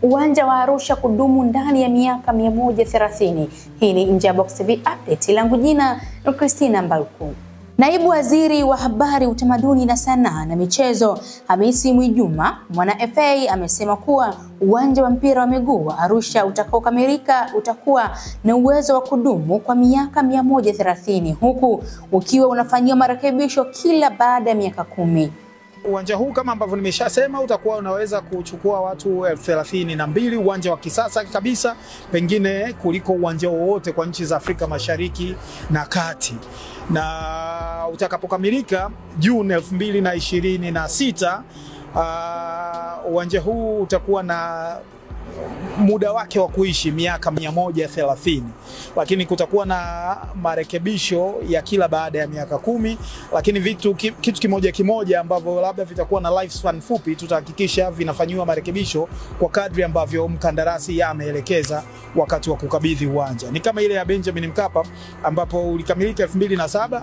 Uwanja wa Arusha kudumu ndani ya miaka 130. Hii ni Nje ya Box TV update, langu jina ni Christina Mbalku. Naibu Waziri wa Habari, Utamaduni na Sanaa na Michezo, Hamisi Mwijuma, Mwana FA, amesema kuwa uwanja wa mpira wa miguu wa Arusha utakaokamilika utakuwa na uwezo wa kudumu kwa miaka 130 huku ukiwa unafanyiwa marekebisho kila baada ya miaka 10. Uwanja huu kama ambavyo nimeshasema utakuwa unaweza kuchukua watu 32,000, uwanja wa kisasa kabisa, pengine kuliko uwanja wowote kwa nchi za Afrika Mashariki na Kati. Na utakapokamilika Juni 2026, uwanja huu utakuwa na muda wake wa kuishi miaka 130, lakini kutakuwa na marekebisho ya kila baada ya miaka 10, lakini kitu kimoja ambavyo labda vitakuwa na lifespan fupi, tutahakikisha vinafanywa marekebisho kwa kadri ambavyo mkandarasi ameelekeza wakati wa kukabidhi uwanja. Ni kama ile ya Benjamin Mkapa ambapo ulikamilika 2007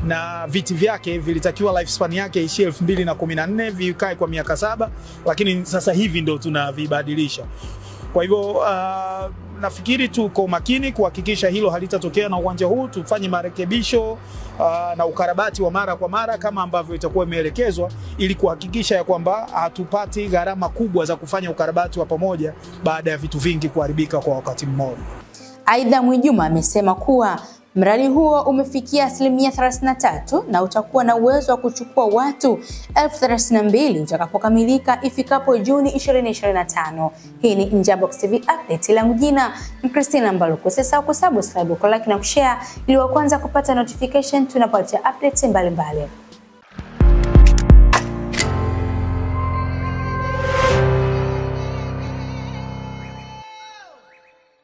na viti vyake vilitakiwa lifespan yake ishie 2014, vikae kwa miaka 7, lakini sasa hivi ndo tunavibadilisha. Kwa hivyo nafikiri tuko makini kuhakikisha hilo halitatokea na uwanja huu, tufanye marekebisho na ukarabati wa mara kwa mara kama ambavyo itakuwa imeelekezwa, ili kuhakikisha ya kwamba hatupati gharama kubwa za kufanya ukarabati wa pamoja baada ya vitu vingi kuharibika kwa wakati mmoja. Aidha, Mwijuma amesema kuwa mradi huo umefikia 33% na utakuwa na uwezo wa kuchukua watu 32,000 utakapokamilika ifikapo Juni 2025. Hii ni Nje ya Box TV update, langu jina ni Christina Mbalku. Usisahau kusubscribe, like na kushare ili wa kwanza kupata notification tunapoacha updates mbalimbali.